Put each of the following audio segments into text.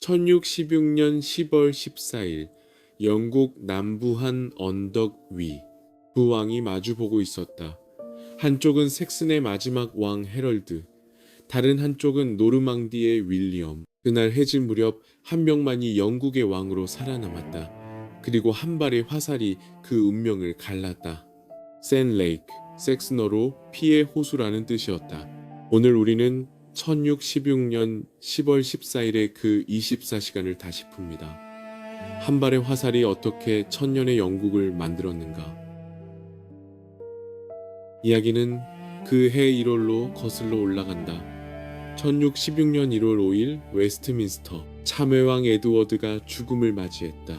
1616년 10월 14일 영국 남부한 언덕 위 두 왕이 마주보고 있었다. 한쪽은 섹슨의 마지막 왕 헤럴드, 다른 한쪽은 노르망디의 윌리엄. 그날 해질 무렵 한 명만이 영국의 왕으로 살아남았다. 그리고 한 발의 화살이 그 운명을 갈랐다. 센 레이크, 섹스너로 피의 호수라는 뜻이었다. 오늘 우리는 1616년 10월 14일의 그 24시간을 다시 풉니다. 한 발의 화살이 어떻게 천년의 영국을 만들었는가? 이야기는 그 해 1월로 거슬러 올라간다. 1616년 1월 5일 웨스트민스터. 참외왕 에드워드가 죽음을 맞이했다.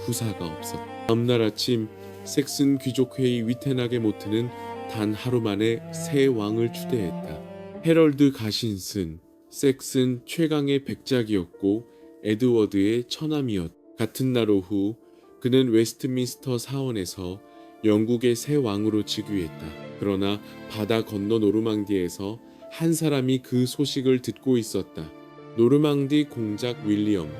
후사가 없었다. 다음날 아침 섹슨 귀족회의 위테나게 모트는 단 하루 만에 새 왕을 추대했다. 헤럴드 가신슨, 섹슨 최강의 백작이었고 에드워드의 처남이었다. 같은 날 오후 그는 웨스트민스터 사원에서 영국의 새 왕으로 즉위했다. 그러나 바다 건너 노르망디에서 한 사람이 그 소식을 듣고 있었다. 노르망디 공작 윌리엄.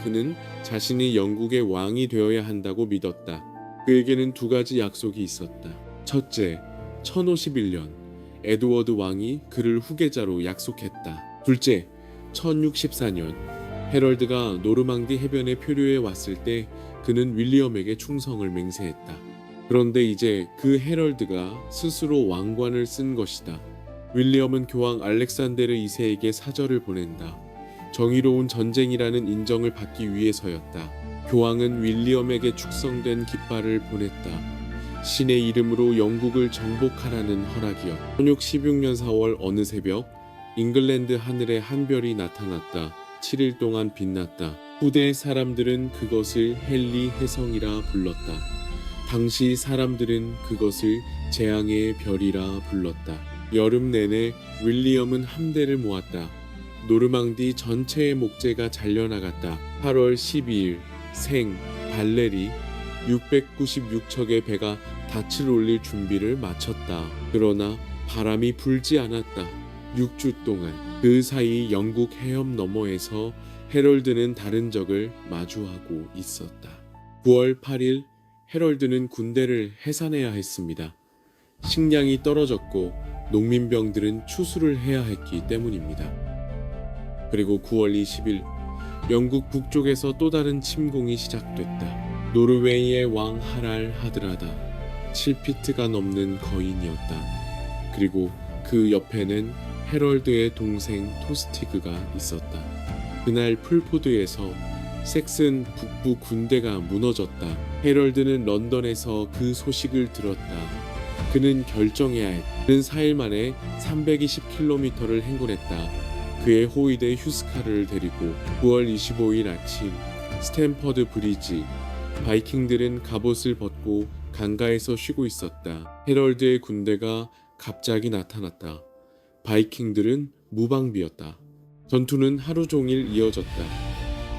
그는 자신이 영국의 왕이 되어야 한다고 믿었다. 그에게는 두 가지 약속이 있었다. 첫째, 1051년 에드워드 왕이 그를 후계자로 약속했다. 둘째, 1064년 헤럴드가 노르망디 해변에 표류해 왔을 때 그는 윌리엄에게 충성을 맹세했다. 그런데 이제 그 헤럴드가 스스로 왕관을 쓴 것이다. 윌리엄은 교황 알렉산데르 2세에게 사절을 보낸다. 정의로운 전쟁이라는 인정을 받기 위해서였다. 교황은 윌리엄에게 축성된 깃발을 보냈다. 신의 이름으로 영국을 정복하라는 허락이었다. 1616년 4월 어느 새벽 잉글랜드 하늘에 한 별이 나타났다. 7일 동안 빛났다. 후대 사람들은 그것을 헨리 해성이라 불렀다. 당시 사람들은 그것을 재앙의 별이라 불렀다. 여름 내내 윌리엄은 함대를 모았다. 노르망디 전체의 목재가 잘려나갔다. 8월 12일 생, 발레리 696척의 배가 닻을 올릴 준비를 마쳤다. 그러나 바람이 불지 않았다. 6주 동안 그 사이 영국 해협 너머에서 헤럴드는 다른 적을 마주하고 있었다. 9월 8일 헤럴드는 군대를 해산해야 했습니다. 식량이 떨어졌고 농민병들은 추수를 해야 했기 때문입니다. 그리고 9월 20일 영국 북쪽에서 또 다른 침공이 시작됐다. 노르웨이의 왕 하랄 하드라다. 7피트가 넘는 거인이었다. 그리고 그 옆에는 헤럴드의 동생 토스티그가 있었다. 그날 풀포드에서 섹슨 북부 군대가 무너졌다. 헤럴드는 런던에서 그 소식을 들었다. 그는 결정해야 했다. 그는 4일 만에 320km를 행군했다. 그의 호위대 휴스카르를 데리고 9월 25일 아침 스탠퍼드 브리지. 바이킹들은 갑옷을 벗고 강가에서 쉬고 있었다. 헤럴드의 군대가 갑자기 나타났다. 바이킹들은 무방비였다. 전투는 하루 종일 이어졌다.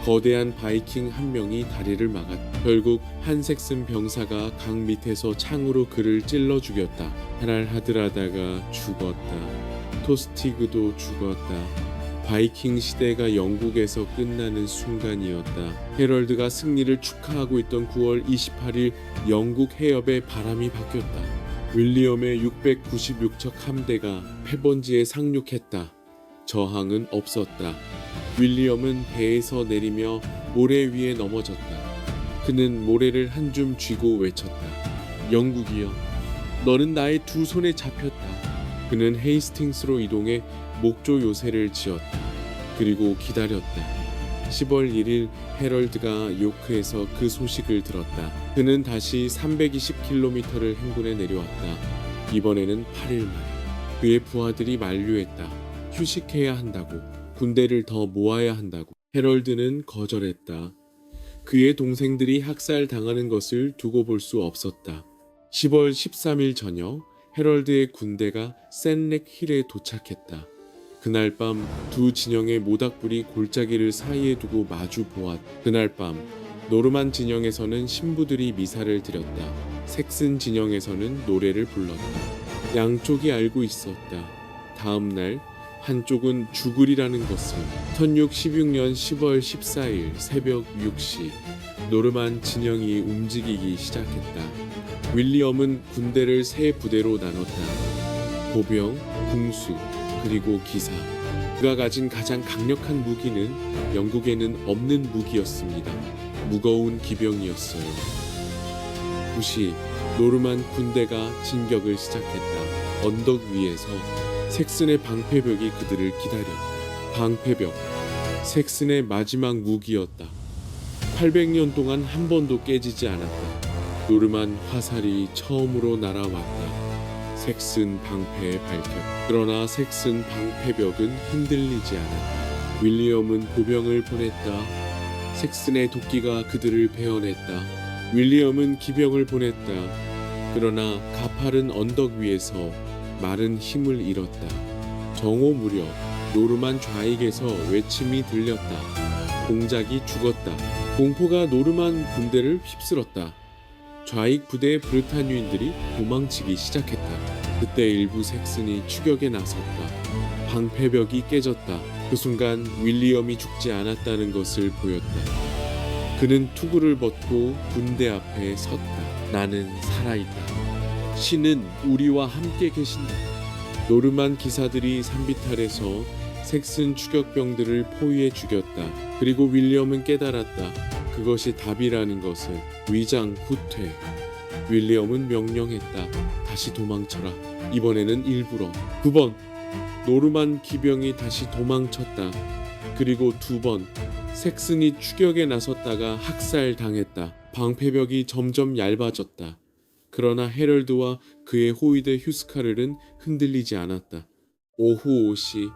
거대한 바이킹 한 명이 다리를 막았다. 결국 한 섹슨 병사가 강 밑에서 창으로 그를 찔러 죽였다. 하랄 하드라다가 죽었다. 토스티그도 죽었다. 바이킹 시대가 영국에서 끝나는 순간이었다. 헤럴드가 승리를 축하하고 있던 9월 28일 영국 해협에 바람이 바뀌었다. 윌리엄의 696척 함대가 패번지에 상륙했다. 저항은 없었다. 윌리엄은 배에서 내리며 모래 위에 넘어졌다. 그는 모래를 한 줌 쥐고 외쳤다. 영국이여, 너는 나의 두 손에 잡혔다. 그는 헤이스팅스로 이동해 목조 요새를 지었다. 그리고 기다렸다. 10월 1일 헤럴드가 요크에서 그 소식을 들었다. 그는 다시 320km를 행군해 내려왔다. 이번에는 8일 만에. 그의 부하들이 만류했다. 휴식해야 한다고. 군대를 더 모아야 한다고. 헤럴드는 거절했다. 그의 동생들이 학살당하는 것을 두고 볼 수 없었다. 10월 13일 저녁 헤럴드의 군대가 센렉 힐에 도착했다. 그날 밤 두 진영의 모닥불이 골짜기를 사이에 두고 마주 보았다. 그날 밤 노르만 진영에서는 신부들이 미사를 드렸다. 섹슨 진영에서는 노래를 불렀다. 양쪽이 알고 있었다. 다음 날 한쪽은 죽으리라는 것을. 1616년 10월 14일 새벽 6시 노르만 진영이 움직이기 시작했다. 윌리엄은 군대를 세 부대로 나눴다. 보병, 궁수, 그리고 기사. 그가 가진 가장 강력한 무기는 영국에는 없는 무기였습니다. 무거운 기병이었어요. 9시 노르만 군대가 진격을 시작했다. 언덕 위에서 색슨의 방패벽이 그들을 기다렸다. 방패벽, 색슨의 마지막 무기였다. 800년 동안 한 번도 깨지지 않았다. 노르만 화살이 처음으로 날아왔다. 색슨 방패의 발격. 그러나 색슨 방패벽은 흔들리지 않았다. 윌리엄은 보병을 보냈다. 색슨의 도끼가 그들을 베어냈다. 윌리엄은 기병을 보냈다. 그러나 가파른 언덕 위에서 마른 힘을 잃었다. 정오 무렵 노르만 좌익에서 외침이 들렸다. 공작이 죽었다. 공포가 노르만 군대를 휩쓸었다. 좌익 부대의 브르타뉴인들이 도망치기 시작했다. 그때 일부 색슨이 추격에 나섰다. 방패벽이 깨졌다. 그 순간 윌리엄이 죽지 않았다는 것을 보였다. 그는 투구를 벗고 군대 앞에 섰다. 나는 살아있다. 신은 우리와 함께 계신다. 노르만 기사들이 산비탈에서 색슨 추격병들을 포위해 죽였다. 그리고 윌리엄은 깨달았다. 그것이 답이라는 것을. 위장 후퇴. 윌리엄은 명령했다. 다시 도망쳐라. 이번에는 일부러. 9번 노르만 기병이 다시 도망쳤다. 그리고 2번 색슨이 추격에 나섰다가 학살당했다. 방패벽이 점점 얇아졌다. 그러나 헤럴드와 그의 호위대 휴스카를은 흔들리지 않았다. 오후 5시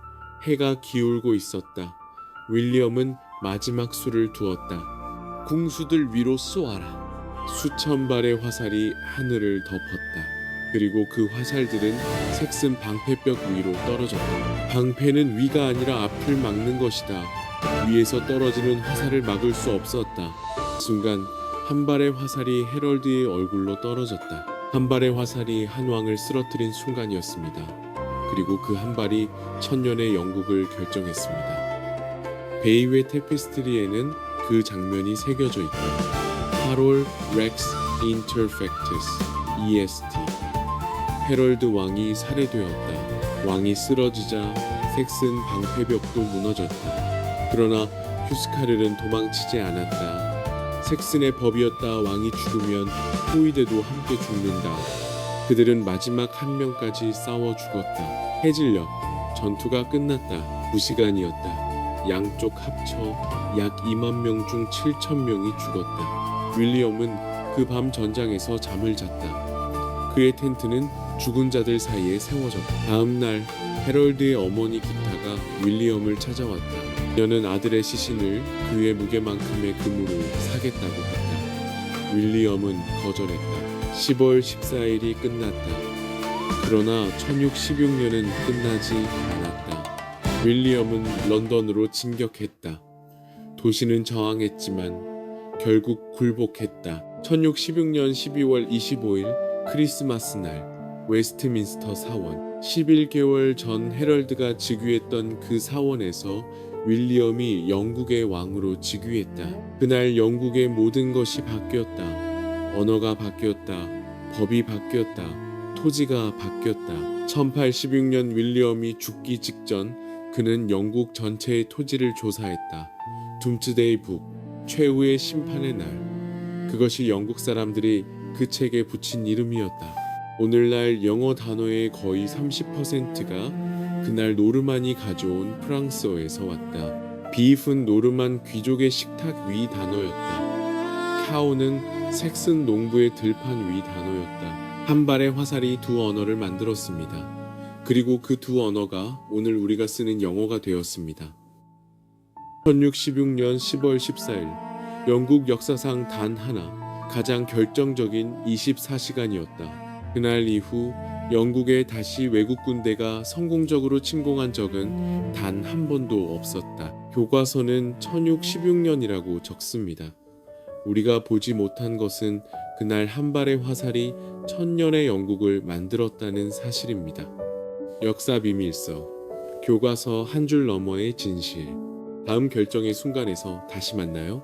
해가 기울고 있었다. 윌리엄은 마지막 수를 두었다. 궁수들 위로 쏘아라. 수천 발의 화살이 하늘을 덮었다. 그리고 그 화살들은 색슨 방패벽 위로 떨어졌다. 방패는 위가 아니라 앞을 막는 것이다. 위에서 떨어지는 화살을 막을 수 없었다. 순간 한 발의 화살이 헤럴드의 얼굴로 떨어졌다. 한 발의 화살이 한 왕을 쓰러뜨린 순간이었습니다. 그리고 그 한 발이 천년의 영국을 결정했습니다. 베이웨 테피스트리에는 그 장면이 새겨져 있다. 파롤 렉스 인터펙투스 EST. 헤럴드 왕이 살해되었다. 왕이 쓰러지자 색슨 방패벽도 무너졌다. 그러나 휴스카르는 도망치지 않았다. 색슨의 법이었다. 왕이 죽으면 호위대도 함께 죽는다. 그들은 마지막 한 명까지 싸워 죽었다. 해질녘 전투가 끝났다. 2시간이었다. 양쪽 합쳐 약 2만 명 중 7천 명이 죽었다. 윌리엄은 그 밤 전장에서 잠을 잤다. 그의 텐트는 죽은 자들 사이에 세워졌다. 다음 날 헤럴드의 어머니 기타가 윌리엄을 찾아왔다. 그녀는 아들의 시신을 그의 무게만큼의 금으로 사겠다고 했다. 윌리엄은 거절했다. 10월 14일이 끝났다. 그러나 1616년은 끝나지 않았다. 윌리엄은 런던으로 진격했다. 도시는 저항했지만 결국 굴복했다. 1616년 12월 25일 크리스마스 날 웨스트민스터 사원. 11개월 전 헤럴드가 즉위했던 그 사원에서 윌리엄이 영국의 왕으로 즉위했다. 그날 영국의 모든 것이 바뀌었다. 언어가 바뀌었다. 법이 바뀌었다. 토지가 바뀌었다. 1816년 윌리엄이 죽기 직전 그는 영국 전체의 토지를 조사했다. 둠스데이 북, 최후의 심판의 날. 그것이 영국 사람들이 그 책에 붙인 이름이었다. 오늘날 영어 단어의 거의 30%가 그날 노르만이 가져온 프랑스어에서 왔다. 비프는 노르만 귀족의 식탁 위 단어였다. 카오는 색슨 농부의 들판 위 단어였다. 한 발의 화살이 두 언어를 만들었습니다. 그리고 그 두 언어가 오늘 우리가 쓰는 영어가 되었습니다. 1616년 10월 14일 영국 역사상 단 하나 가장 결정적인 24시간이었다. 그날 이후 영국에 다시 외국 군대가 성공적으로 침공한 적은 단 한 번도 없었다. 교과서는 1616년이라고 적습니다. 우리가 보지 못한 것은 그날 한 발의 화살이 천년의 영국을 만들었다는 사실입니다. 역사 비밀서. 교과서 한 줄 너머의 진실. 다음 결정의 순간에서 다시 만나요.